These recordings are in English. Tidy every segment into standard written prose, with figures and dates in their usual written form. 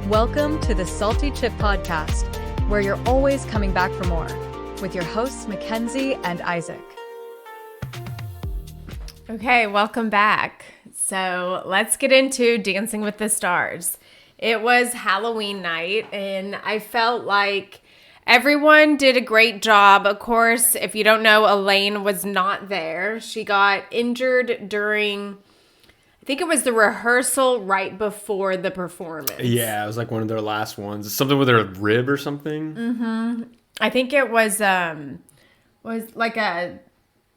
Welcome to the Salty Chip Podcast, where you're always coming back for more, with your hosts Mackenzie and Isaac. Okay, welcome back. So let's get into Dancing with the Stars. It was Halloween night, and I felt like everyone did a great job. Of course, if you don't know, Elaine was not there. She got injured during, I think it was the rehearsal right before the performance. Yeah, it was like one of their last ones. Something with her rib or something. Mm-hmm. I think it was like a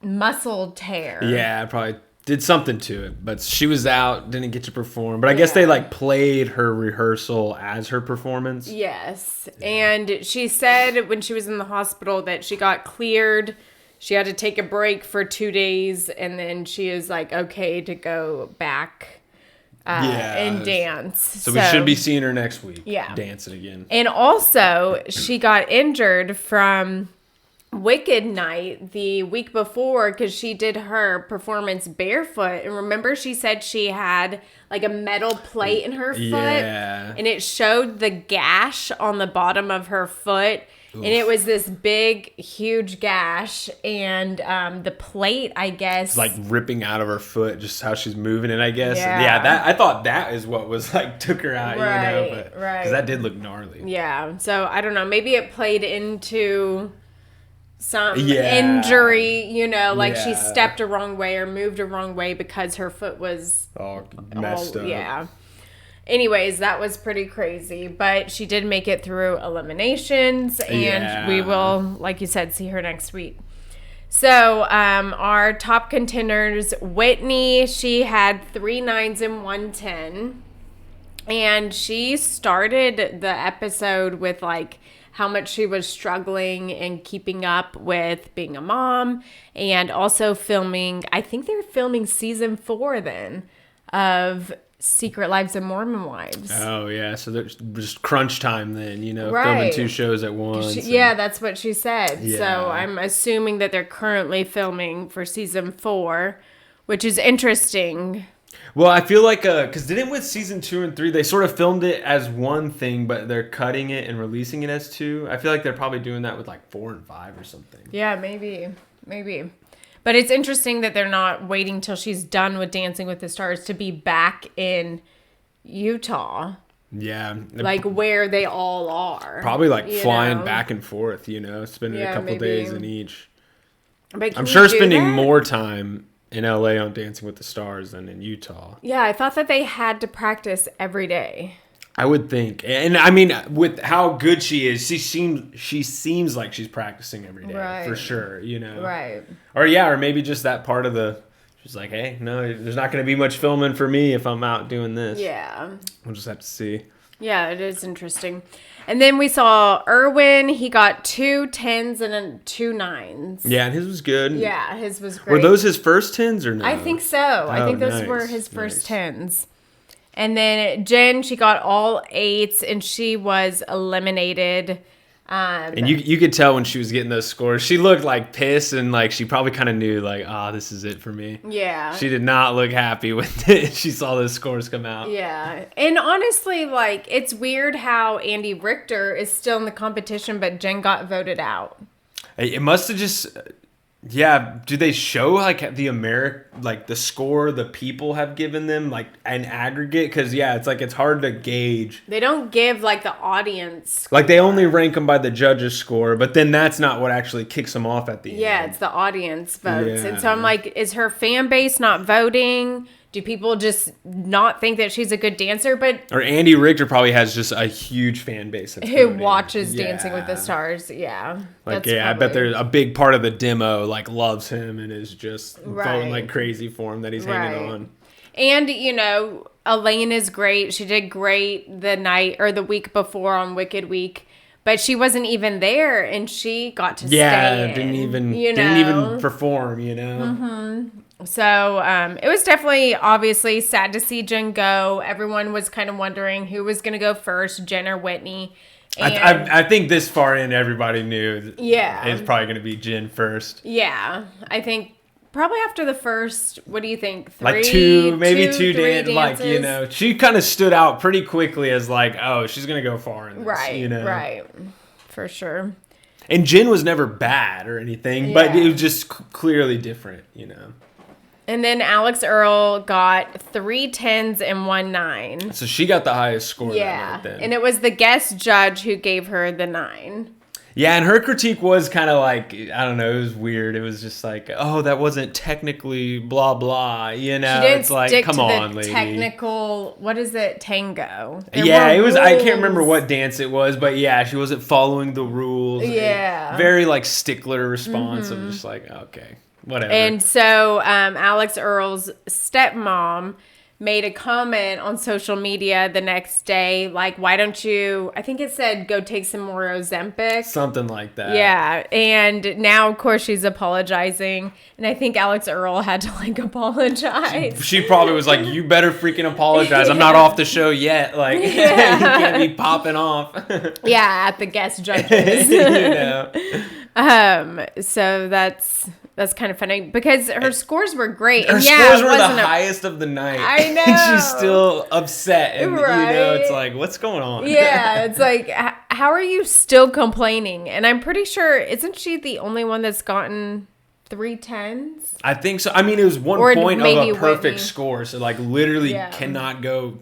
muscle tear. Yeah, probably did something to it. But she was out, didn't get to perform. But I guess they like played her rehearsal as her performance. Yes. And she said when she was in the hospital that she got cleared. She had to take a break for 2 days, and then she is like okay to go back and dance. So we should be seeing her next week. Yeah. Dancing again. And also, she got injured from Wicked Night the week before because she did her performance barefoot. And remember, she said she had like a metal plate in her foot, and it showed the gash on the bottom of her foot. Oof. And it was this big, huge gash, and the plate, I guess, it's like ripping out of her foot, just how she's moving it, I guess. Yeah, that I thought that is what was like took her out, right, you know, but right, because that did look gnarly. Yeah, so I don't know, maybe it played into some injury, you know, like she stepped a wrong way or moved a wrong way because her foot was all messed up. Yeah. Anyways, that was pretty crazy, but she did make it through eliminations, and we will, like you said, see her next week. So our top contenders, Whitney, she had 3 9s and 1 10, and she started the episode with like how much she was struggling and keeping up with being a mom, and also filming, I think they're filming season 4 then of Secret Lives of Mormon Wives. Oh, yeah. So there's just crunch time then, you know, filming 2 shows at once. Yeah, that's what she said. Yeah. So I'm assuming that they're currently filming for season 4, which is interesting. Well, I feel like, because didn't with season 2 and 3, they sort of filmed it as one thing, but they're cutting it and releasing it as 2. I feel like they're probably doing that with like 4 and 5 or something. Yeah, maybe. But it's interesting that they're not waiting till she's done with Dancing with the Stars to be back in Utah. Yeah. Like where they all are. Probably like flying back and forth, you know, spending a couple days in each. But I'm sure spending more time in LA on Dancing with the Stars than in Utah. Yeah, I thought that they had to practice every day. I would think, and I mean, with how good she is, she seems like she's practicing every day for sure, you know. Right. Or maybe just that part of she's like, hey, no, there's not going to be much filming for me if I'm out doing this. Yeah. We'll just have to see. Yeah, it is interesting. And then we saw Erwin. He got 2 10s and 2 9s. Yeah, and his was good. Yeah, his was great. Were those his first 10s or no? I think so. I think those were his first 10s. And then Jen, she got all 8s, and she was eliminated. And you could tell when she was getting those scores, she looked like pissed, and like she probably kind of knew like, this is it for me. Yeah. She did not look happy when she saw those scores come out. Yeah. And honestly, like, it's weird how Andy Richter is still in the competition, but Jen got voted out. It must have just... Yeah, do they show like the score the people have given them like an aggregate? Because it's like it's hard to gauge. They don't give like the audience score. Like they only rank them by the judges' score, but then that's not what actually kicks them off at the end. Yeah, it's the audience votes, and so I'm like, is her fan base not voting? Do people just not think that she's a good dancer? Or Andy Richter probably has just a huge fan base who watches Dancing with the Stars. Yeah. Like, I bet there's a big part of the demo like loves him and is just voting like crazy for him that he's hanging on. And, you know, Elaine is great. She did great the night or the week before on Wicked Week. But she wasn't even there, and she got to stay in, didn't even perform, you know? Mm-hmm. So it was definitely obviously sad to see Jen go. Everyone was kind of wondering who was going to go first, Jen or Whitney. And I think this far in, everybody knew it's probably going to be Jen first. Yeah, I think probably after the first, what do you think? Like two three dances. Like, you know, she kind of stood out pretty quickly as like, oh, she's going to go far in this, right, you know? Right, for sure. And Jen was never bad or anything, but it was just clearly different, you know? And then Alex Earl got 3 10s and 1 9. So she got the highest score that night then. And it was the guest judge who gave her the 9. Yeah, and her critique was kind of like, I don't know, it was weird. It was just like, oh, that wasn't technically blah, blah, you know? She didn't it's like, stick come to on, the lady. technical, what is it, tango? It was, I can't remember what dance it was, but yeah, she wasn't following the rules. Yeah. Very like stickler response of just like, okay, whatever. And so Alex Earl's stepmom made a comment on social media the next day, like, why don't you, I think it said, go take some more Ozempic. Something like that. Yeah. And now, of course, she's apologizing. And I think Alex Earl had to, like, apologize. She probably was like, you better freaking apologize. I'm not off the show yet. Like, you can't be popping off. Yeah, at the guest judges. You know. So that's kind of funny because her scores were great. Her scores were the highest of the night. I know. And she's still upset. And, right? You know, it's like, what's going on? Yeah, it's like, how are you still complaining? And I'm pretty sure, isn't she the only one that's gotten 3 10s? I think so. I mean, it was one point of a perfect score. So, like, literally cannot go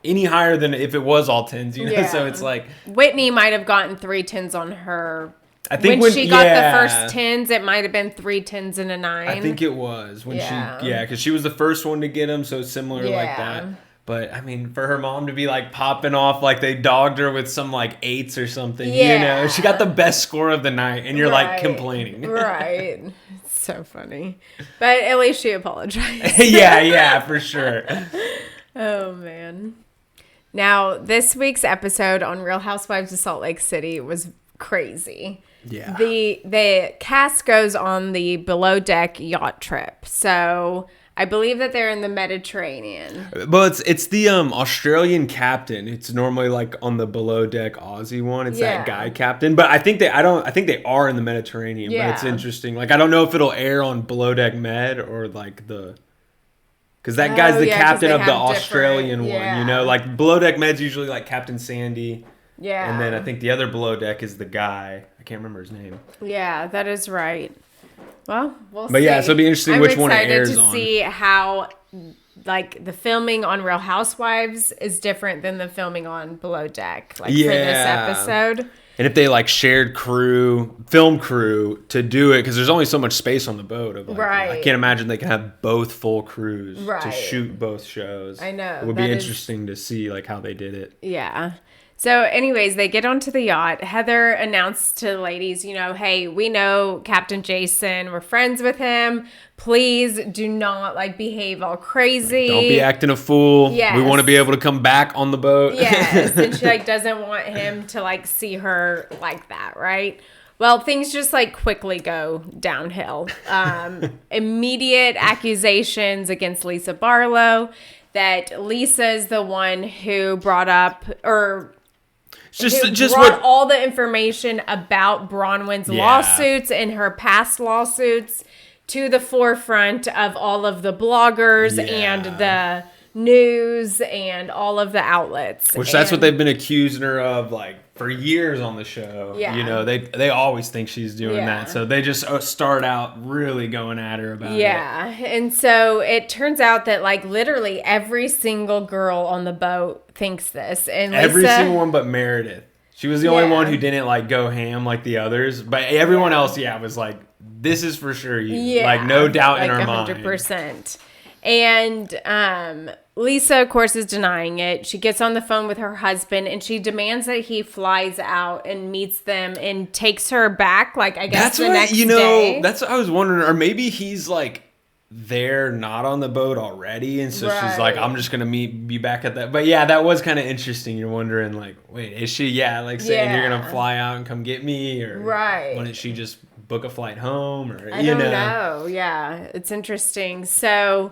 any higher than if it was all 10s, you know? Yeah. So it's like... Whitney might have gotten 3 10s on her... I think when she got the first 10s, it might have been 3 10s and a 9. I think it was when because she was the first one to get them, so similar like that. But I mean, for her mom to be like popping off like they dogged her with some like 8s or something, you know, she got the best score of the night, and you're like complaining, right? It's so funny, but at least she apologized. yeah, for sure. Oh man! Now this week's episode on Real Housewives of Salt Lake City was crazy. Yeah. The cast goes on the below deck yacht trip. So I believe that they're in the Mediterranean. But it's the Australian captain. It's normally like on the below deck Aussie one. It's that guy captain. But I think they are in the Mediterranean. Yeah. But it's interesting. Like I don't know if it'll air on below deck Med or like the because that guy's the captain of the Australian one. You know, like below deck Med's usually like Captain Sandy. Yeah. And then I think the other below deck is the guy. I can't remember his name. Yeah, that is right. Well, we'll see. But yeah, so it'll be interesting which one it airs on. I'm excited to see how, like, the filming on Real Housewives is different than the filming on Below Deck. Like, for this episode. And if they, like, shared film crew to do it, because there's only so much space on the boat. Of, like, I can't imagine they can have both full crews to shoot both shows. I know. It would be interesting to see, like, how they did it. Yeah. So anyways, they get onto the yacht. Heather announced to the ladies, you know, hey, we know Captain Jason. We're friends with him. Please do not, like, behave all crazy. Don't be acting a fool. Yes. We want to be able to come back on the boat. Yes. And she, like, doesn't want him to, like, see her like that, right? Well, things just, like, quickly go downhill. Immediate accusations against Lisa Barlow that Lisa is the one who brought up or... Just brought all the information about Bronwyn's lawsuits and her past lawsuits to the forefront of all of the bloggers and the news and all of the outlets. Which that's what they've been accusing her of, like, for years on the show. Yeah. You know, they always think she's doing that. So they just start out really going at her about it. Yeah. And so it turns out that, like, literally every single girl on the boat thinks this. And Lisa, every single one but Meredith. She was the only one who didn't, like, go ham like the others. But everyone else, was like, this is for sure you. Yeah. Like, no doubt in her 100%. And Lisa, of course, is denying it. She gets on the phone with her husband, and she demands that he flies out and meets them and takes her back, like, I guess, next day. That's what I was wondering. Or maybe he's, like, there, not on the boat already, and so she's like, I'm just gonna be back at that. But yeah, that was kind of interesting. You're wondering, like, wait, is she saying you're gonna fly out and come get me, or why didn't she just book a flight home, or I don't know. Yeah, it's interesting. So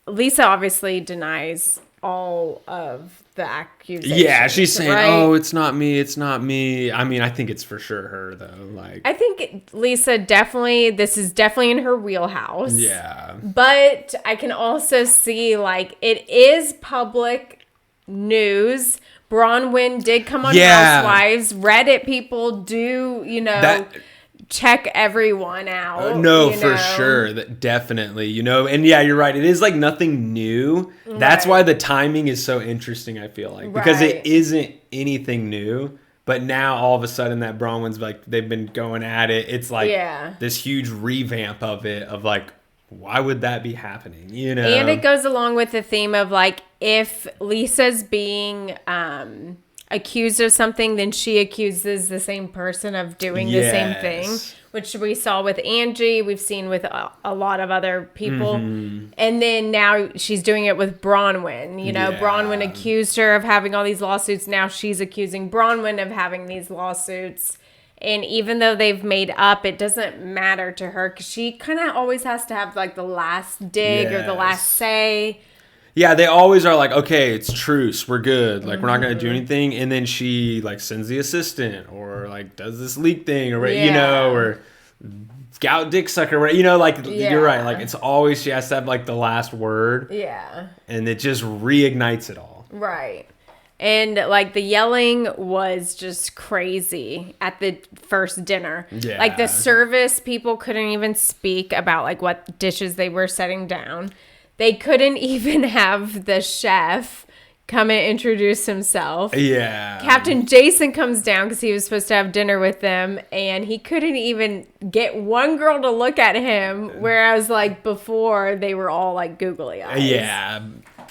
Lisa obviously denies all of the accusations. Yeah, she's saying, right? "Oh, it's not me. It's not me." I mean, I think it's for sure her though. Like, I think Lisa this is definitely in her wheelhouse. yeah. But I can also see, like, it is public news. Bronwyn did come on Housewives. Reddit people do, check everyone out. For sure. Definitely, and yeah, you're right. It is like nothing new. That's why the timing is so interesting, I feel like. Because it isn't anything new. But now all of a sudden that Bronwyn's like, they've been going at it. It's like this huge revamp of it, of like, why would that be happening? And it goes along with the theme of like, if Lisa's being accused of something, then she accuses the same person of doing the same thing, which we saw with Angie. We've seen with a lot of other people. And then now she's doing it with Bronwyn. Bronwyn accused her of having all these lawsuits. Now she's accusing Bronwyn of having these lawsuits. And even though they've made up, it doesn't matter to her because she kind of always has to have like the last dig or the last say. Yeah, they always are like, okay, it's truce, we're good, like we're not gonna do anything, and then she like sends the assistant or like does this leak thing or or gout dick sucker, you're right, like it's always she has to have like the last word, and it just reignites it all, right? And like the yelling was just crazy at the first dinner. Yeah. Like the service people couldn't even speak about like what dishes they were setting down. They couldn't even have the chef come and introduce himself. Yeah. Captain Jason comes down because he was supposed to have dinner with them, and he couldn't even get one girl to look at him, whereas like before they were all like googly eyes. Yeah.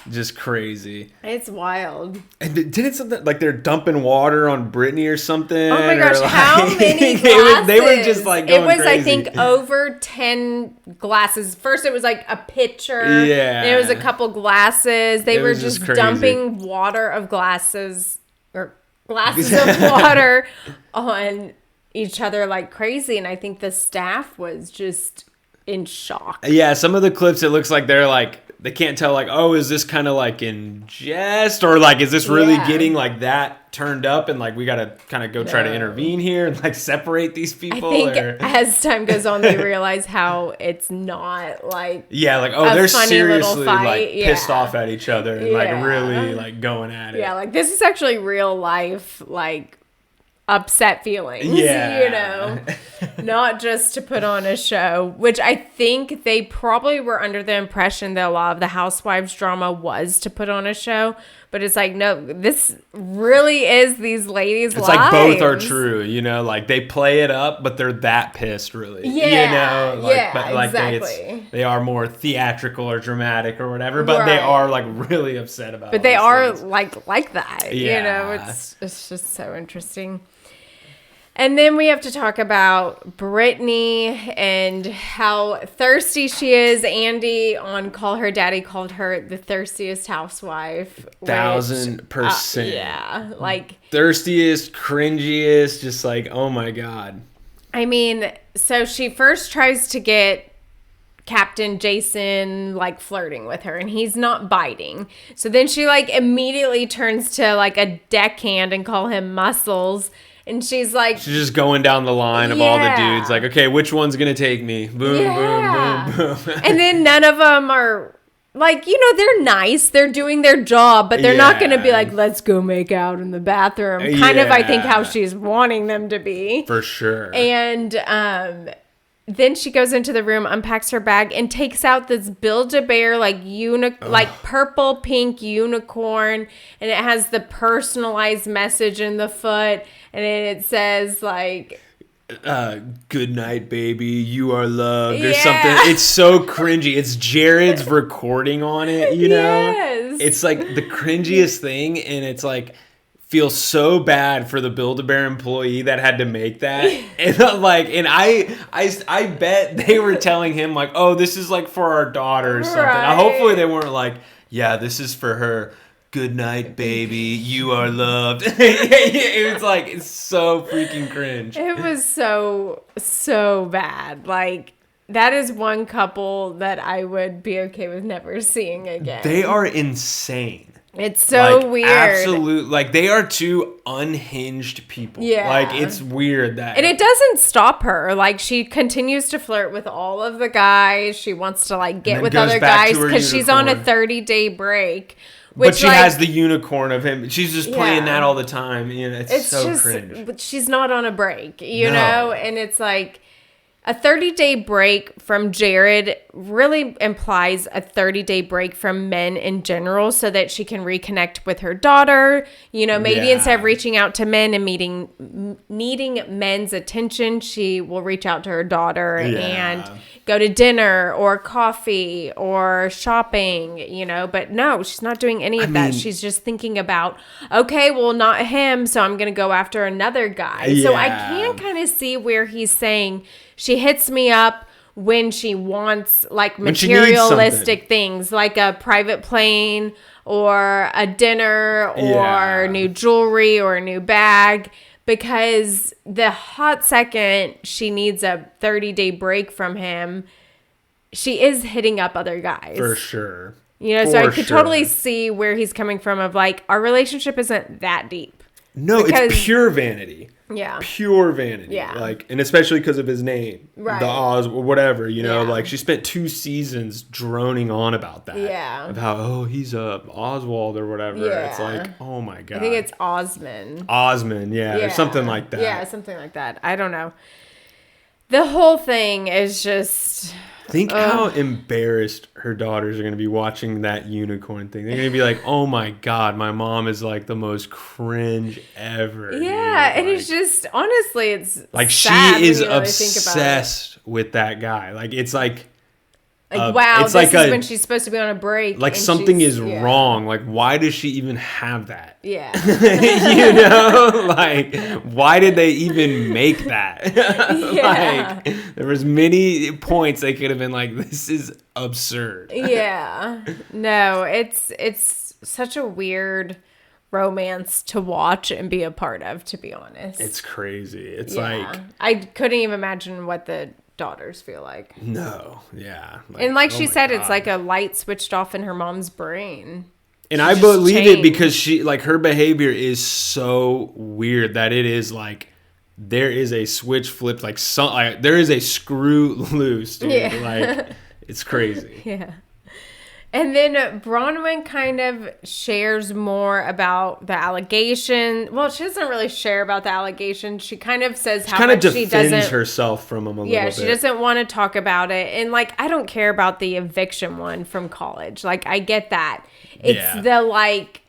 Just crazy. It's wild. And didn't something like they're dumping water on Brittany or something? Oh my gosh, like, how many glasses? They were just like going crazy. I think, over 10 glasses. First it was like a pitcher. Yeah. Then it was a couple glasses. They were just dumping water of glasses or glasses of water on each other like crazy. And I think the staff was just in shock. Yeah, some of the clips it looks like they're like, they can't tell like, oh, is this kind of like in jest or like, is this really getting like that turned up and like we got to kind of go try to intervene here and like separate these people? I think as time goes on, they realize how it's not like like, oh, they're seriously like pissed off at each other and like really like going at it. Yeah, like this is actually real life, like upset feelings, not just to put on a show, which I think they probably were under the impression that a lot of the Housewives drama was to put on a show, but it's like, no, this really is these ladies' lives. It's like both are true, like they play it up, but they're that pissed really, but like exactly. they are more theatrical or dramatic or whatever, but they are like really upset about it. But they are things. like that, it's just so interesting. And then we have to talk about Brittany and how thirsty she is. Andy on Call Her Daddy called her the thirstiest housewife. 1000%. Like thirstiest, cringiest, just like, oh my God. I mean, so she first tries to get Captain Jason like flirting with her and he's not biting. So then she like immediately turns to like a deckhand and call him Muscles. And she's just going down the line of all the dudes. Like, okay, which one's going to take me? Boom, boom, boom, boom. And then none of them are like, they're nice. They're doing their job, but they're not going to be like, let's go make out in the bathroom. Kind of, I think, how she's wanting them to be. For sure. And then she goes into the room, unpacks her bag, and takes out this Build-A-Bear like purple pink unicorn, and it has the personalized message in the foot, and then it says like, "Good night, baby. You are loved," or something. It's so cringy. It's Jared's recording on it. Yes. It's like the cringiest thing, and it's like. Feel so bad for the Build-A-Bear employee that had to make that. And I bet they were telling him like, oh, this is like for our daughter or something. Right. Hopefully they weren't like, yeah, this is for her. Good night, baby. You are loved. It was like, it's so freaking cringe. It was so bad. Like, that is one couple that I would be okay with never seeing again. They are insane. It's so weird. Absolute, like, they are two unhinged people. Yeah. Like, it's weird that... And it doesn't stop her. Like, she continues to flirt with all of the guys. She wants to, like, get with other guys because she's on a 30-day break. But she has the unicorn of him. She's just playing that all the time. You know, it's so just cringe. But she's not on a break, you know? And it's like... A 30-day break from Jared really implies a 30-day break from men in general so that she can reconnect with her daughter. You know, maybe instead of reaching out to men and needing men's attention, she will reach out to her daughter and go to dinner or coffee or shopping, you know. But no, she's not doing any of that. She's just thinking about, okay, well, not him, so I'm going to go after another guy. Yeah. So I can kind of see where he's saying... She hits me up when she wants, like, materialistic things, like a private plane or a dinner or new jewelry or a new bag, because the hot second she needs a 30-day break from him, she is hitting up other guys. For sure. You know, so I could totally see where he's coming from of, like, our relationship isn't that deep. No, it's pure vanity. Yeah. Pure vanity. Yeah. Like, and especially because of his name. Right. The Oz, or whatever, you know, like, she spent 2 seasons droning on about that. Yeah. Of how, he's a Oswald or whatever. Yeah. It's like, oh my God. I think it's Osmond. Or something like that. Yeah, something like that. I don't know. The whole thing is just... Think how embarrassed her daughters are going to be watching that unicorn thing. They're going to be like, oh my God, my mom is like the most cringe ever. Yeah, and it's just, honestly, it's like sad she is when you really obsessed with that guy. Like, it's like... wow, this is when she's supposed to be on a break. Like, something is wrong. Like, why does she even have that? Yeah. You know? Like, why did they even make that? Yeah. Like, there was many points they could have been like, this is absurd. Yeah. No, it's such a weird romance to watch and be a part of, to be honest. It's crazy. It's like... I couldn't even imagine what the daughters feel like. No. Yeah. Like, and like she said, it's like a light switched off in her mom's brain. And I believe it because she, like, her behavior is so weird that it is like there is a switch flipped, like there is a screw loose, dude. Yeah. Like, it's crazy. Yeah. And then Bronwyn kind of shares more about the allegation. Well, she doesn't really share about the allegation. She kind of says how much she defends herself from him a little bit. Yeah, she doesn't want to talk about it. And, like, I don't care about the eviction one from college. Like, I get that. It's the, like...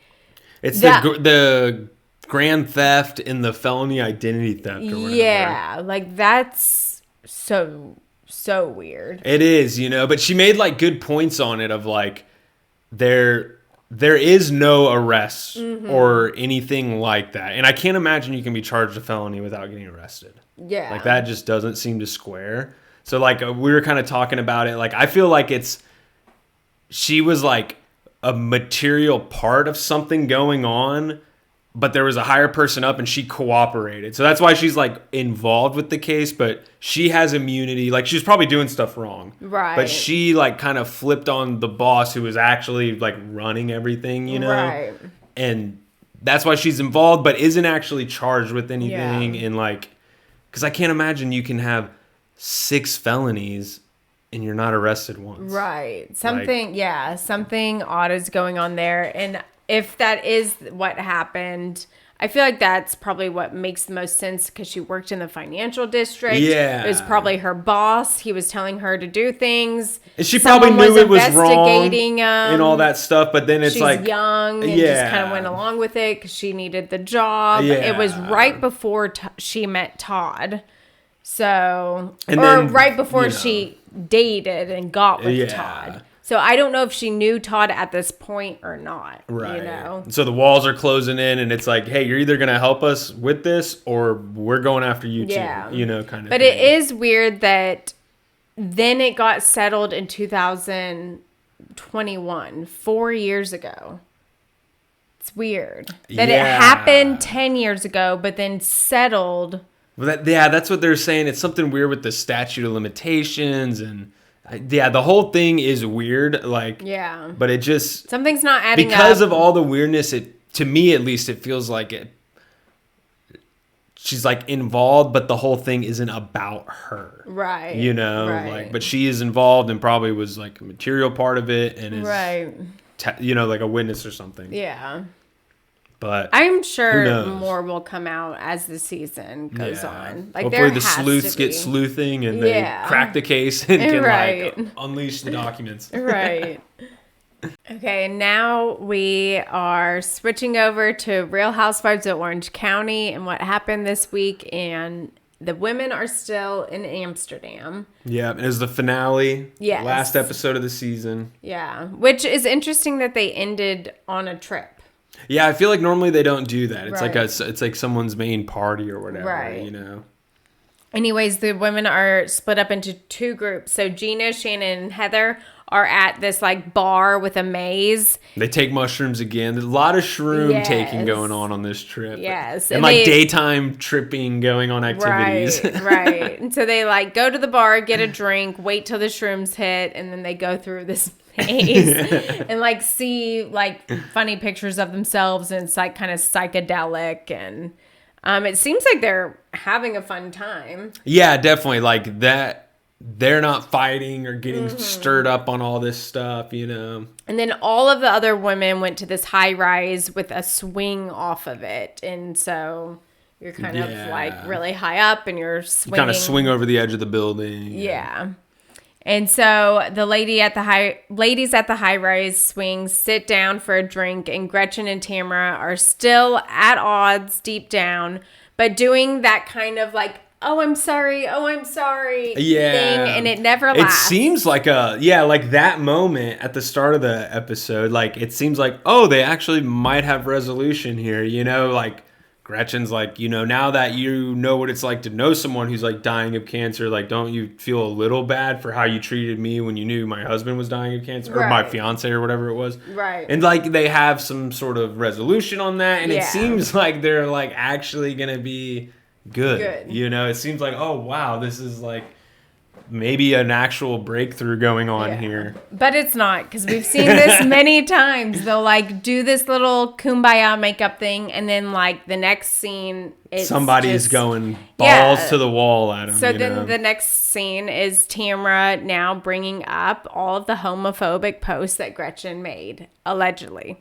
It's the grand theft and the felony identity theft or whatever. Yeah, like, that's so weird. It is, you know, but she made, like, good points on it of, like, there is no arrest or anything like that. And I can't imagine you can be charged a felony without getting arrested. Yeah. Like, that just doesn't seem to square. So, like, we were kind of talking about it. Like, I feel like she was, like, a material part of something going on, but there was a higher person up and she cooperated. So that's why she's, like, involved with the case, but she has immunity. Like, she's probably doing stuff wrong. Right. But she, like, kind of flipped on the boss who was actually, like, running everything, you know? Right. And that's why she's involved, but isn't actually charged with anything. Yeah. And, like, because I can't imagine you can have 6 felonies and you're not arrested once. Right. Something odd is going on there. And if that is what happened, I feel like that's probably what makes the most sense because she worked in the financial district. Yeah. It was probably her boss. He was telling her to do things. And she probably knew it was wrong and all that stuff, but then it's she's like... young and just kind of went along with it because she needed the job. Yeah. It was right before she met Todd. So... right before she dated and got with Todd. So I don't know if she knew Todd at this point or not. Right. You know? So the walls are closing in and it's like, hey, you're either going to help us with this or we're going after you too. You know, kind of But thing. It is weird that then it got settled in 2021, 4 years ago. It's weird. That it happened 10 years ago, but then settled. Well, that's what they're saying. It's something weird with the statute of limitations and Yeah, the whole thing is weird. Like, yeah, but it just something's not adding because up. of all the weirdness. To me, at least, it feels like it. She's like involved, but the whole thing isn't about her. Right. You know, like, but she is involved and probably was like a material part of it and is, like a witness or something. Yeah. But I'm sure more will come out as the season goes on. Like, hopefully the sleuths get sleuthing and they crack the case and can like unleash the documents. Right. Okay, and now we are switching over to Real Housewives of Orange County and what happened this week. And the women are still in Amsterdam. Yeah, it was the finale. Yes. Last episode of the season. Yeah, which is interesting that they ended on a trip. Yeah, I feel like normally they don't do that. It's it's like someone's main party or whatever, right. You know. Anyways, the women are split up into two groups. So Gina, Shannon, and Heather are at this like bar with a maze. They take mushrooms again. There's a lot of shroom taking going on this trip. Yes. And like daytime tripping going on activities. Right. And so they like go to the bar, get a drink, wait till the shrooms hit, and then they go through this maze and like see like funny pictures of themselves, and it's like kind of psychedelic, and it seems like they're having a fun time. Yeah, definitely. Like that. They're not fighting or getting stirred up on all this stuff, you know. And then all of the other women went to this high rise with a swing off of it. And so you're kind of like really high up and you're swinging. You kind of swing over the edge of the building. Yeah. And so the ladies at the high rise swing sit down for a drink, and Gretchen and Tamara are still at odds deep down, but doing that kind of like, oh, I'm sorry thing, and it never lasts. It seems like like that moment at the start of the episode, like it seems like, oh, they actually might have resolution here, you know, like Gretchen's like, you know, now that you know what it's like to know someone who's like dying of cancer, like, don't you feel a little bad for how you treated me when you knew my husband was dying of cancer, or my fiance or whatever it was? Right. And like they have some sort of resolution on that, and it seems like they're like actually gonna be good. You know, it seems like, oh wow, this is like maybe an actual breakthrough going on here. But it's not, because we've seen this many times. They'll like do this little kumbaya makeup thing, and then like the next scene, somebody's going balls to the wall at them. So then the next scene is Tamara now bringing up all of the homophobic posts that Gretchen made, allegedly.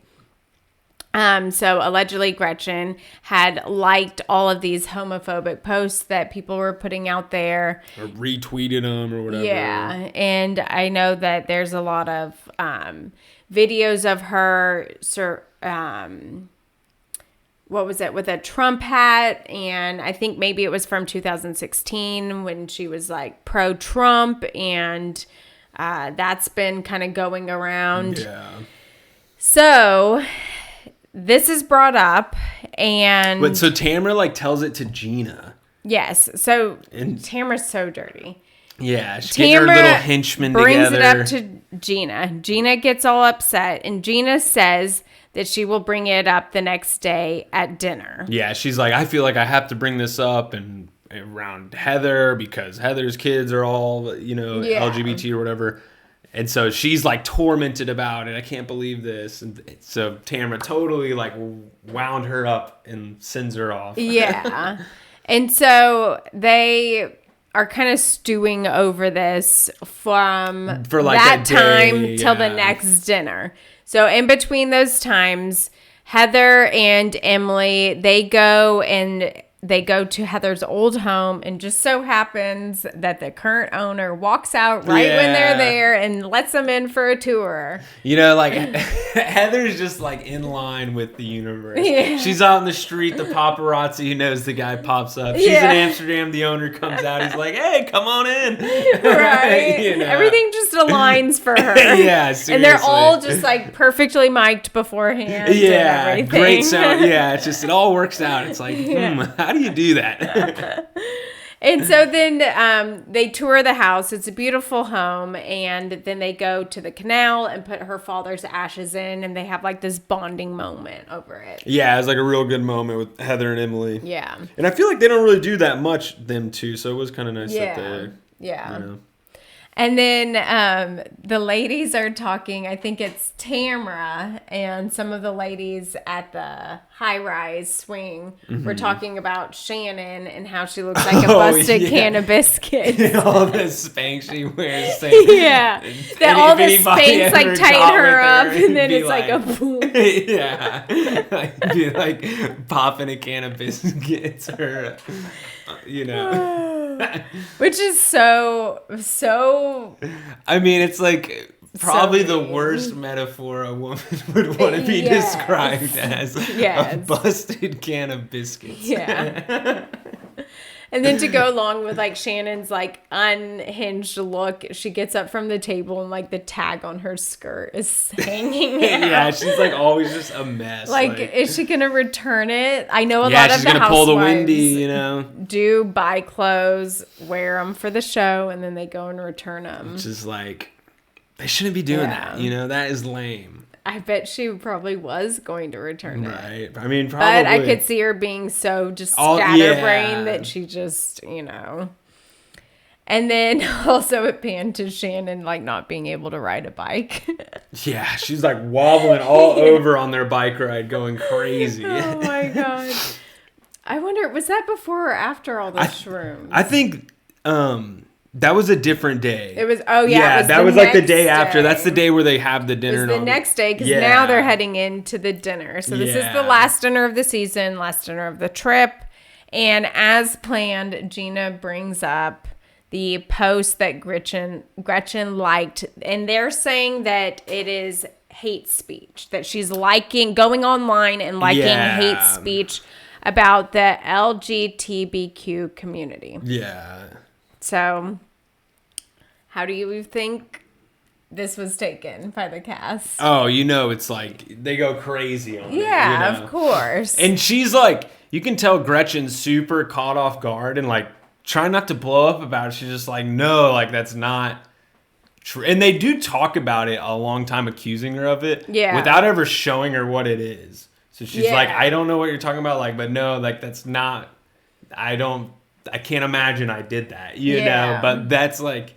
So allegedly Gretchen had liked all of these homophobic posts that people were putting out there. Or retweeted them or whatever. Yeah. And I know that there's a lot of videos of her, what was it, with a Trump hat. And I think maybe it was from 2016 when she was like pro-Trump. And that's been kind of going around. Yeah. So this is brought up, and but so Tamara like tells it to Gina. Yes. So Tamara's so dirty. Yeah, she's getting her little henchmen brings together. It up to Gina. Gina gets all upset, and Gina says that she will bring it up the next day at dinner. Yeah, she's like, I feel like I have to bring this up and around Heather because Heather's kids are all, you know, LGBT or whatever. And so she's like tormented about it. I can't believe this. And so Tamara totally like wound her up and sends her off. Yeah. And so they are kind of stewing over this for like that time till the next dinner. So in between those times, Heather and Emily, they go to Heather's old home, and just so happens that the current owner walks out when they're there and lets them in for a tour. You know, like Heather's just like in line with the universe. Yeah. She's out in the street, the paparazzi who knows the guy pops up. She's in Amsterdam, the owner comes out, he's like, hey, come on in. Right. You know? Everything just aligns for her. Yeah, seriously. And they're all just like perfectly mic'd beforehand. Yeah, and everything. Great sound. Yeah, it's just, it all works out. It's like, how do you do that? And so then they tour the house. It's a beautiful home. And then they go to the canal and put her father's ashes in. And they have like this bonding moment over it. Yeah, it's like a real good moment with Heather and Emily. Yeah. And I feel like they don't really do that much, them two. So it was kind of nice that they... Yeah. You know. And then the ladies are talking. I think it's Tamara and some of the ladies at the high-rise swing were talking about Shannon and how she looks like a busted can of biscuits. And all the Spanx she wears. Saying, yeah. That all the Spanx like tighten her up and then it's like a boom. Yeah. Be like popping a can of biscuits or, Which is so. I mean, it's like probably the worst metaphor a woman would want to be described as. A busted can of biscuits. Yeah. And then to go along with like Shannon's like unhinged look, she gets up from the table and like the tag on her skirt is hanging out. Yeah, she's like always just a mess. Like, is she gonna return it? I know a lot of she's the gonna pull the housewives windy, do buy clothes, wear them for the show, and then they go and return them. Which is like, they shouldn't be doing that. That is lame. I bet she probably was going to return it. Right. I mean, probably. But I could see her being so just scatterbrained that she just, And then also it panned to Shannon, like, not being able to ride a bike. Yeah, she's like wobbling all over on their bike ride, going crazy. Oh, my God. I wonder, was that before or after all the shrooms? I think... that was a different day. It was, that was like the day after. That's the day where they have the dinner. It was the next day because now they're heading into the dinner. So this is the last dinner of the season, last dinner of the trip. And as planned, Gina brings up the post that Gretchen liked. And they're saying that it is hate speech, that she's going online and liking hate speech about the LGBTQ community. Yeah. So, how do you think this was taken by the cast? Oh, it's like they go crazy on it. Yeah, of course. And she's like, you can tell Gretchen's super caught off guard and like trying not to blow up about it. She's just like, no, like that's not true. And they do talk about it a long time, accusing her of it, without ever showing her what it is. So she's like, I don't know what you're talking about, like, but no, like that's not. I can't imagine I did that, know, but that's like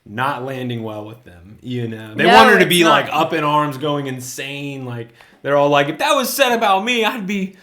not landing well with them, They want her to be like up in arms, going insane. Like they're all like, if that was said about me, I'd be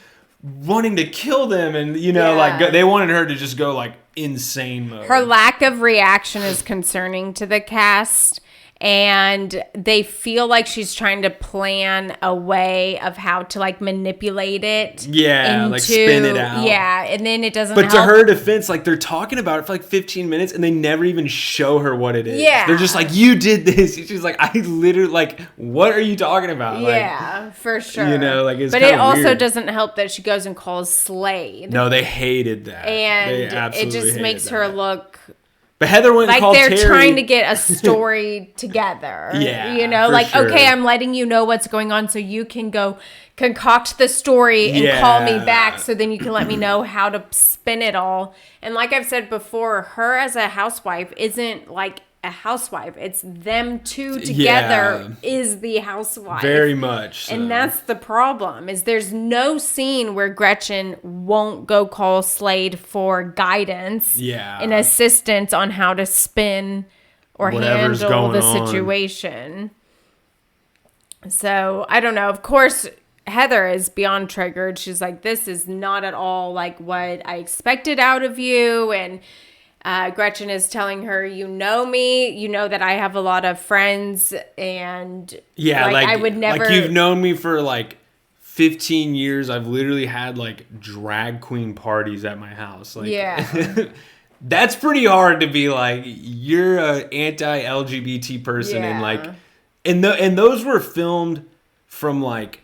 wanting to kill them. And, like they wanted her to just go like insane mode. Her lack of reaction is concerning to the cast. And they feel like she's trying to plan a way of how to like manipulate it. Yeah, like spin it out. Yeah, and then it doesn't But to her defense, like they're talking about it for like 15 minutes and they never even show her what it is. Yeah. They're just like, you did this. She's like, I literally, like, what are you talking about? Yeah, like, for sure. Like it's But it also weird. Doesn't help that she goes and calls Slade. No, they hated that. And it just makes her look... But Heather went and called Terry. Like they're trying to get a story together. Yeah. Like, sure. Okay, I'm letting you know what's going on so you can go concoct the story and call me back so then you can let me know how to spin it all. And like I've said before, her as a housewife isn't like a housewife. It's them two together is the housewife. Very much so. And that's the problem, is there's no scene where Gretchen won't go call Slade for guidance and assistance on how to spin or handle the situation. So, I don't know. Of course, Heather is beyond triggered. She's like, this is not at all like what I expected out of you. And Gretchen is telling her, you know me, you know that I have a lot of friends, and like I would never. Like you've known me for like 15 years. I've literally had like drag queen parties at my house. Like, that's pretty hard to be like, you're an anti-LGBT person, and like, and those were filmed from like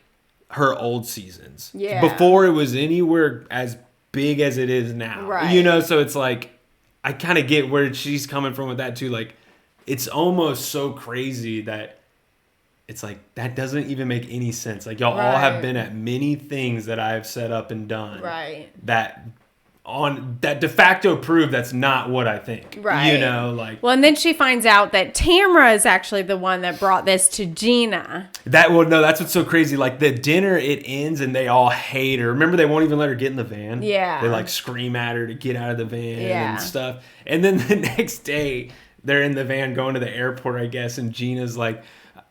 her old seasons, before it was anywhere as big as it is now, right? So it's like. I kind of get where she's coming from with that too. Like, it's almost so crazy that it's like, that doesn't even make any sense. Like, y'all all have been at many things that I've set up and done. Right. That de facto prove that's not what I think. Right. Like. Well, and then she finds out that Tamara is actually the one that brought this to Gina. That's what's so crazy. Like, the dinner, it ends and they all hate her. Remember, they won't even let her get in the van? Yeah. They like scream at her to get out of the van and stuff. And then the next day, they're in the van going to the airport, I guess, and Gina's like,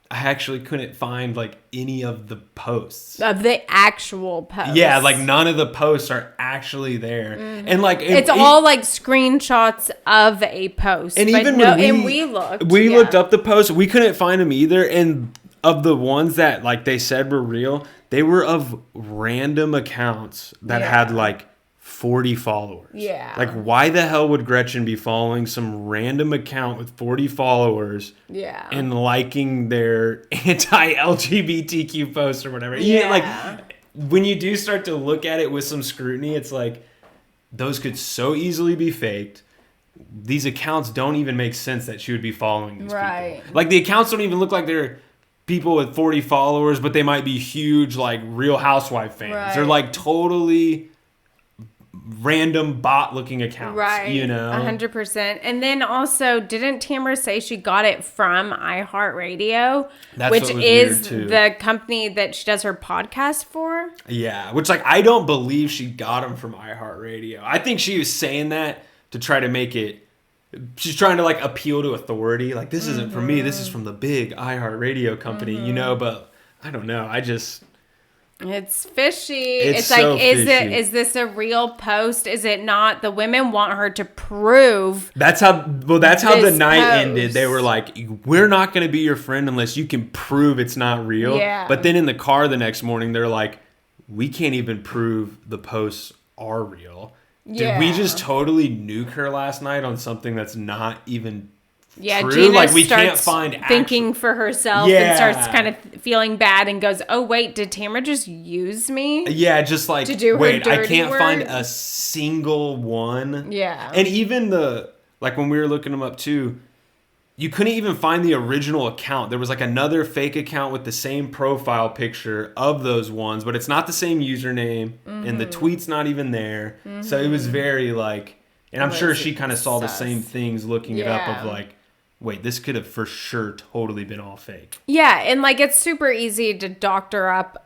I actually couldn't find like any of the posts of the actual posts. Yeah, like none of the posts are actually there, and like it's all like screenshots of a post. And but even when we looked, looked up the posts, we couldn't find them either. And of the ones that like they said were real, they were of random accounts that had like 40 followers. Yeah. Like, why the hell would Gretchen be following some random account with 40 followers? Yeah. And liking their anti-LGBTQ posts or whatever. Yeah. Like, when you do start to look at it with some scrutiny, it's like, those could so easily be faked. These accounts don't even make sense that she would be following these people. Like, the accounts don't even look like they're people with 40 followers, but they might be huge, like, Real Housewife fans. Right. They're, like, totally random bot-looking accounts, right? You know, 100%. And then also, didn't Tamara say she got it from iHeartRadio, which is the company that she does her podcast for? Yeah, which like I don't believe she got them from iHeartRadio. I think she was saying that to try to make it. She's trying to like appeal to authority. Like, this isn't from me. This is from the big iHeartRadio company, you know. But I don't know. It's fishy. It's like, so is this a real post? Is it not? The women want her to prove. That's how the night post ended. They were like, we're not going to be your friend unless you can prove it's not real. Yeah. But then in the car the next morning, they're like, we can't even prove the posts are real. Yeah. Did we just totally nuke her last night on something that's not even true? Gina like, we starts can't find thinking for herself and starts kind of feeling bad and goes, oh, wait, did Tamara just use me? Yeah, just like, to do her wait, I dirty can't work? find a single one. Yeah. And even like when we were looking them up too, you couldn't even find the original account. There was like another fake account with the same profile picture of those ones, but it's not the same username, and the tweet's not even there. So it was very like, and I'm sure she kind of saw the same things looking it up of like, wait, this could have for sure totally been all fake. Yeah, and like it's super easy to doctor up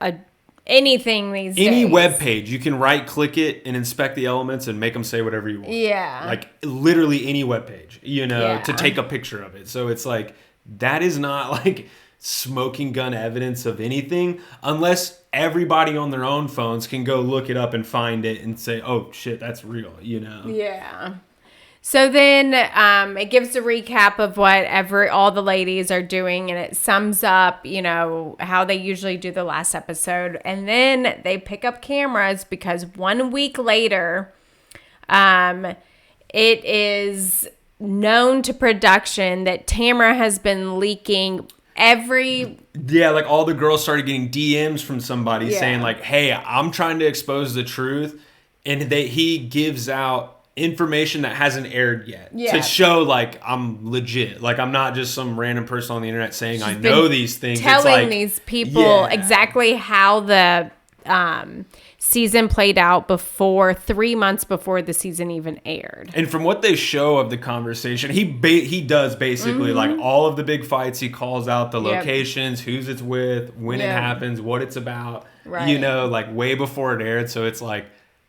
anything these days. Any web page, you can right click it and inspect the elements and make them say whatever you want. Yeah. Like literally any web page, you know, to take a picture of it. So it's like, that is not like smoking gun evidence of anything unless everybody on their own phones can go look it up and find it and say, oh shit, that's real, you know? Yeah. So then it gives a recap of what all the ladies are doing, and it sums up, you know, how they usually do the last episode. And then they pick up cameras because 1 week later, it is known to production that Tamara has been leaking like all the girls started getting DMs from somebody saying like, hey, I'm trying to expose the truth. And he gives out information that hasn't aired yet to show like I'm legit, like I'm not just some random person on the internet saying I know these things, telling these people exactly how the season played out 3 months before the season even aired. And from what they show of the conversation, he does basically like all of the big fights. He calls out the locations, who's it's with, when it happens, what it's about, you know, like way before it aired. So it's like,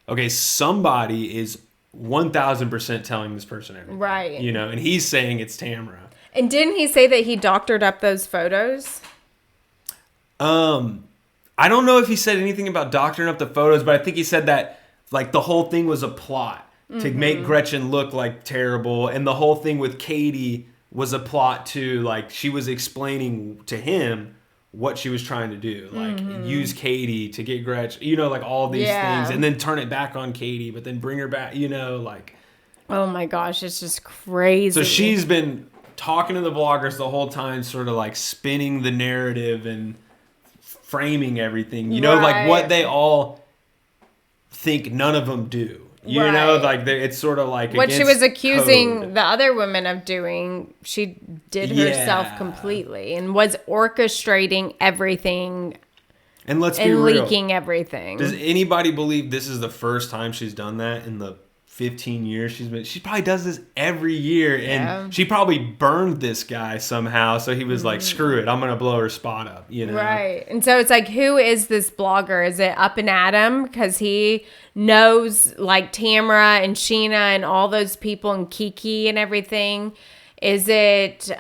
okay, somebody is 1,000% telling this person everything. Right. You know, and he's saying it's Tamara. And didn't he say that he doctored up those photos? I don't know if he said anything about doctoring up the photos, but I think he said that like the whole thing was a plot to make Gretchen look like terrible. And the whole thing with Katie was a plot to like, she was explaining to him what she was trying to do, like use Katie to get Gretchen, you know, like all these things, and then turn it back on Katie, but then bring her back, you know, like. Oh my gosh, it's just crazy. So she's been talking to the bloggers the whole time, sort of like spinning the narrative and framing everything, you know, like what they all think none of them do. You know, like it's sort of like what she was accusing the other women of doing, she did herself completely and was orchestrating everything and let's be real, leaking everything. Does anybody believe this is the first time she's done that in the 15 years she probably does this every year, and she probably burned this guy somehow, so he was like, screw it, I'm gonna blow her spot up, you know? Right. And so it's like, who is this blogger? Is it Up and Adam? Because he knows like Tamara and Sheena and all those people and Kiki and everything. Is it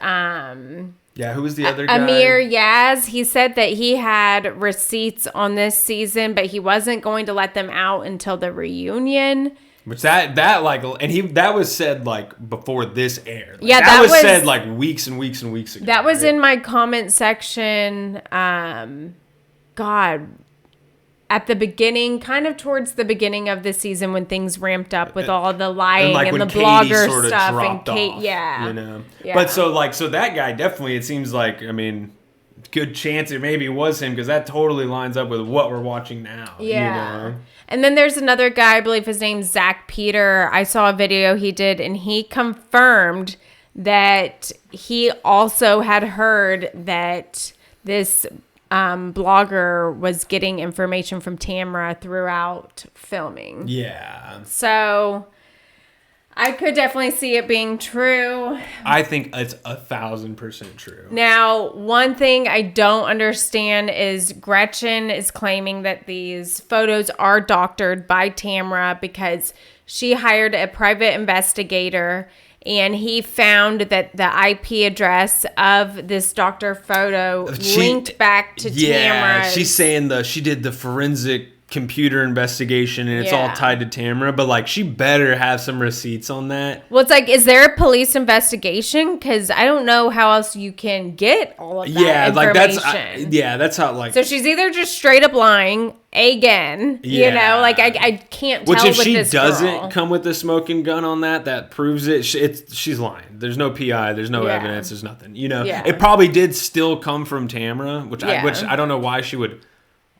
who was the other guy? Amir Yaz? He said that he had receipts on this season, but he wasn't going to let them out until the reunion. Which that was said like before this aired. Like, yeah, that was said like weeks and weeks and weeks ago. That was in my comment section. At the beginning, kind of towards the beginning of the season when things ramped up with all the lying and the blogger stuff and Kate, But so that guy definitely, it seems like, I mean, good chance it maybe was him because that totally lines up with what we're watching now. Yeah. And then there's another guy, I believe his name's Zach Peter. I saw a video he did and he confirmed that he also had heard that this blogger was getting information from Tamra throughout filming. Yeah. So I could definitely see it being true. I think it's 1,000% true. Now, one thing I don't understand is Gretchen is claiming that these photos are doctored by Tamra because she hired a private investigator and he found that the IP address of this doctor photo linked back to Tamra. Yeah, she's saying she did the forensic computer investigation and it's all tied to Tamra, but like she better have some receipts on that. Well, it's like, is there a police investigation? Because I don't know how else you can get all of that information. That's how like. So she's either just straight up lying again, you know, like I can't tell. Which if with she this doesn't girl. come with the smoking gun on that proves it. She's lying. There's no PI. There's no evidence. There's nothing. You know, it probably did still come from Tamra, which I don't know why she would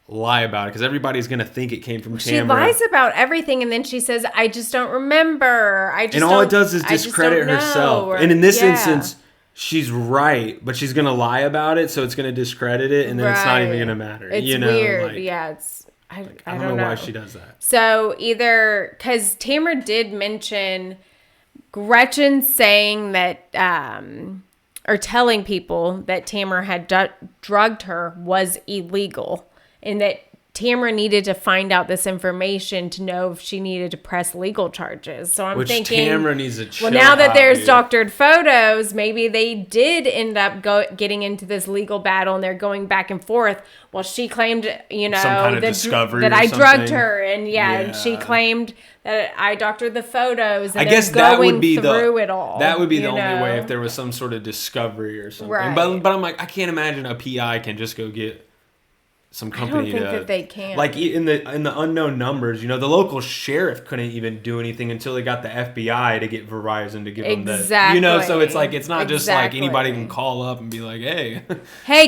lie about it because everybody's gonna think it came from Tamra. She lies about everything and then she says, "I just don't remember." And all it does is discredit herself. And in this instance, she's right, but she's gonna lie about it, so it's gonna discredit it, and then it's not even gonna matter. It's weird. It's I don't know why she does that. So either because Tamra did mention Gretchen saying that or telling people that Tamra had drugged her was illegal. And that Tamra needed to find out this information to know if she needed to press legal charges. So I'm thinking, Tamra needs to chill now that there's dude. doctored photos, maybe they did end up getting into this legal battle and they're going back and forth. Well, she claimed, you know, that I drugged her, and and she claimed that I doctored the photos. And I guess that would be it all. That would be the only way if there was some sort of discovery or something. Right. But I'm like, I can't imagine a PI can just go get some company. I don't think that they can. Like in the unknown numbers, you know, the local sheriff couldn't even do anything until they got the FBI to get Verizon to give them the, you know, so it's like, it's not just like anybody can call up and be like, hey,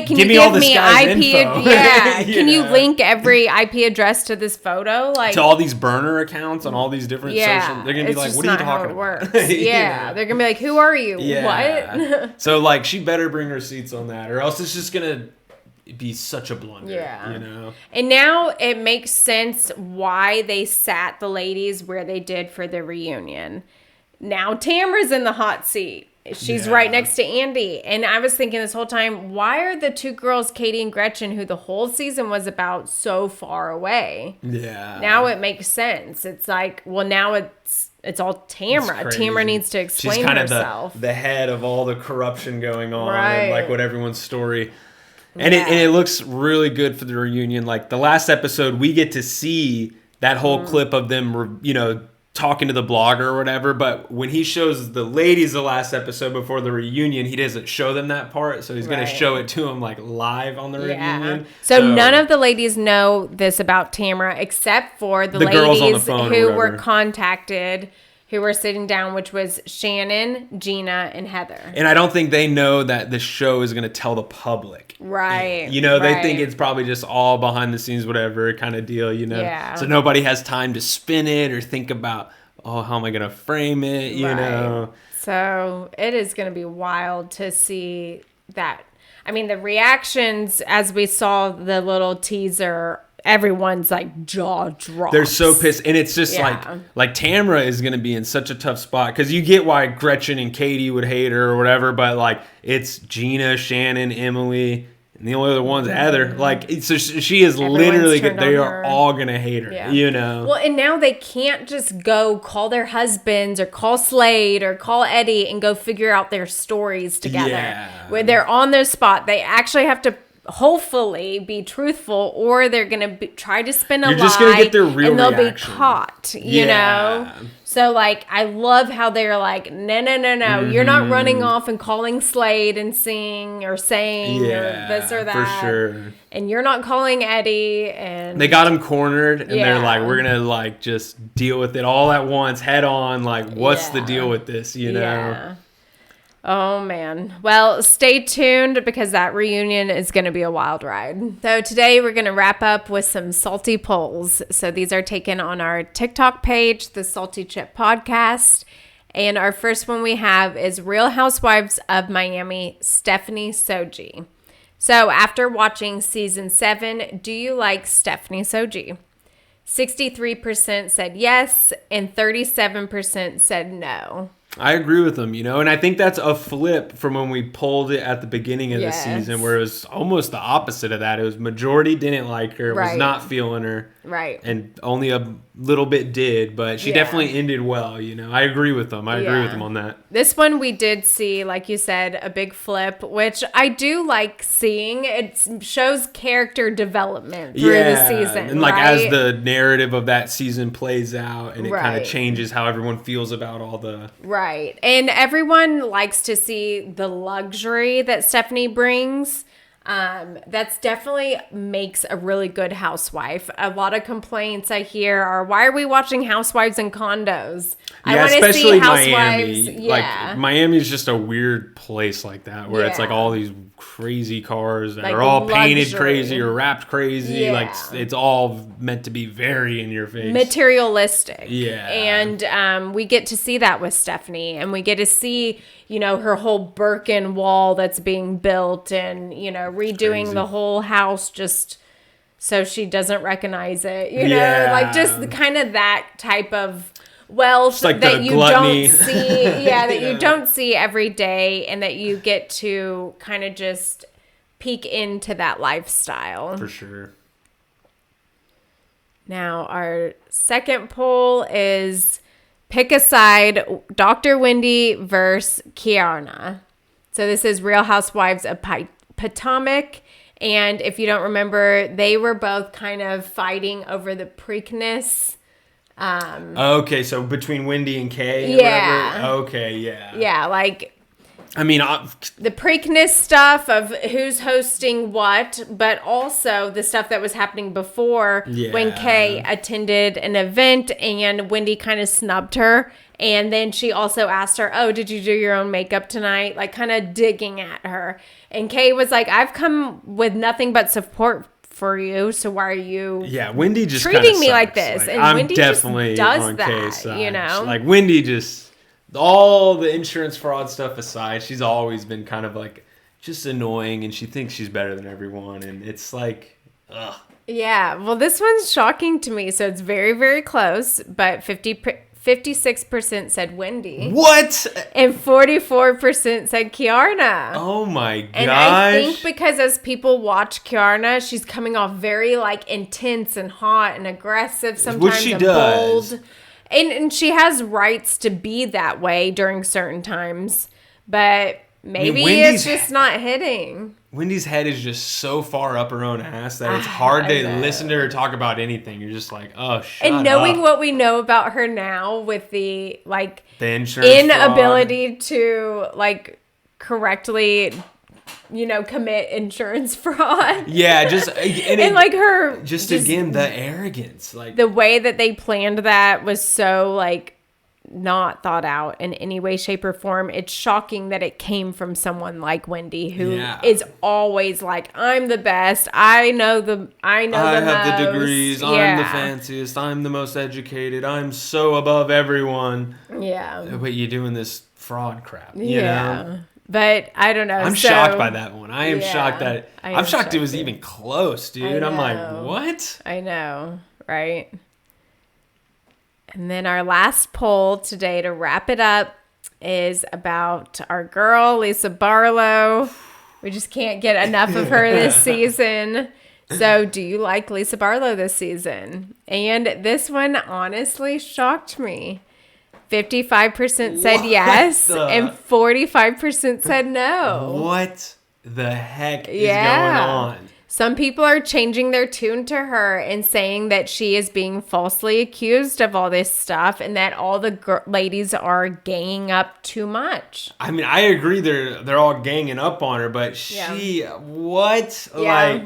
can you give me IP? Can you link every IP address to this photo? Like to all these burner accounts on all these different social, they're going to be like, what are you talking about? They're going to be like, who are you? What? So like, she better bring receipts on that or else it's just going to be such a blunder, you know? And now it makes sense why they sat the ladies where they did for the reunion. Now Tamra's in the hot seat. She's right next to Andy. And I was thinking this whole time, why are the two girls, Katie and Gretchen, who the whole season was about, so far away? Yeah. Now it makes sense. It's like, well, now it's all Tamra. Tamra needs to explain herself. She's kind of the head of all the corruption going on and like what everyone's story. And it looks really good for the reunion. Like the last episode, we get to see that whole clip of them, you know, talking to the blogger or whatever. But when he shows the ladies the last episode before the reunion, he doesn't show them that part. So he's going to show it to them like live on the reunion. So none of the ladies know this about Tamra except for the ladies who were contacted, who were sitting down, which was Shannon, Gina, and Heather. And I don't think they know that the show is going to tell the public. Right. You know, they think it's probably just all behind the scenes, whatever kind of deal, you know. Yeah. So nobody has time to spin it or think about, how am I going to frame it, you know. So it is going to be wild to see that. I mean, the reactions as we saw the little teaser, everyone's like jaw drops. They're so pissed, and it's just like Tamra is gonna be in such a tough spot because you get why Gretchen and Katie would hate her or whatever, but like it's Gina, Shannon, Emily, And the only other one's Heather. Like, so she is Everyone's literally, turned they on are her. all going to hate her, you know? Well, and now they can't just go call their husbands or call Slade or call Eddie and go figure out their stories together. Yeah. When they're on the spot, they actually have to hopefully be truthful, or they're going to try to spin a lie. You're just going to get their real and they'll reaction. be caught, you know? So, like, I love how they're like, no, you're not running off and calling Slade and saying or this or that. For sure. And you're not calling Eddie. And they got him cornered, and they're like, we're going to, like, just deal with it all at once, head on. Like, what's the deal with this, you know? Yeah. Oh, man. Well, stay tuned because that reunion is going to be a wild ride. So today we're going to wrap up with some salty polls. So these are taken on our TikTok page, the Salty Chip Podcast. And our first one we have is Real Housewives of Miami, Stephanie Soji. So after watching season 7, do you like Stephanie Soji? 63% said yes, and 37% said no. I agree with them, you know, and I think that's a flip from when we pulled it at the beginning of the season, where it was almost the opposite of that. It was majority didn't like her, was not feeling her, and only a little bit did, but she definitely ended well, you know. I agree with them. I agree with them on that. This one we did see, like you said, a big flip, which I do like seeing. It shows character development through the season, and like as the narrative of that season plays out, and it kind of changes how everyone feels about all the Right. And everyone likes to see the luxury that Stephanie brings. That's definitely makes a really good housewife. A lot of complaints I hear are, why are we watching housewives in condos? I want to see housewives. Miami. Like, Miami's just a weird place like that, where it's like all these crazy cars that like are all painted luxury. Crazy or wrapped crazy. Like, it's all meant to be very in your face. Materialistic. Yeah. And we get to see that with Stephanie, and we get to see, you know, her whole Birkin wall that's being built, and, you know, redoing the whole house just so she doesn't recognize it, you know, like just kind of that type of wealth like that you gluttony. don't see, that you don't see every day, and that you get to kind of just peek into that lifestyle. For sure. Now, our second poll is pick a side, Dr. Wendy versus Kiarna. So this is Real Housewives of Potomac. And if you don't remember, they were both kind of fighting over the Preakness. Okay, so between Wendy and Kay? Yeah. Okay, yeah. Yeah, like... I mean, the Preakness stuff of who's hosting what, but also the stuff that was happening before when Kay attended an event and Wendy kind of snubbed her. And then she also asked her, oh, did you do your own makeup tonight? Like, kind of digging at her. And Kay was like, I've come with nothing but support for you, so why are you Wendy just treating me sucks. like this? Like, and I'm Wendy definitely just does on that, Kay's side. you know? Like, Wendy just... all the insurance fraud stuff aside, she's always been kind of like just annoying, and she thinks she's better than everyone, and it's like, ugh. Yeah, well, this one's shocking to me, so it's very, very close, but 56% said Wendy. What? And 44% said Kiarna. Oh my gosh. And I think because as people watch Kiarna, she's coming off very like intense and hot and aggressive sometimes, which she does. Bold. And she has rights to be that way during certain times, but maybe it's just not hitting. Wendy's head is just so far up her own ass that it's hard to listen to her talk about anything. You're just like, oh, shut up. And knowing what we know about her now with the insurance inability to correctly, commit insurance fraud. Yeah, just and her just again the arrogance, the way that they planned that was so not thought out in any way, shape, or form. It's shocking that it came from someone like Wendy, who is always like, I'm the best. I have the degrees. I'm the fanciest. I'm the most educated. I'm so above everyone. Yeah. But you're doing this fraud crap. You know? But I don't know. I'm shocked by that one. I am shocked that I'm shocked it was even close, dude. I'm like, what? I know, right? And then our last poll today to wrap it up is about our girl, Lisa Barlow. We just can't get enough of her this season. So, do you like Lisa Barlow this season? And this one honestly shocked me. 55% said yes, and 45% said no. What the heck is going on? Some people are changing their tune to her and saying that she is being falsely accused of all this stuff and that all the ladies are ganging up too much. I mean, I agree they're all ganging up on her, but what? Yeah. Like,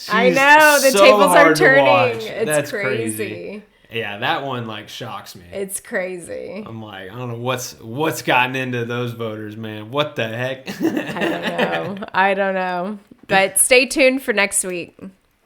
I know, the tables are turning. It's crazy. Yeah, that one like shocks me. It's crazy. I'm like, I don't know what's gotten into those voters, man. What the heck? I don't know. But stay tuned for next week.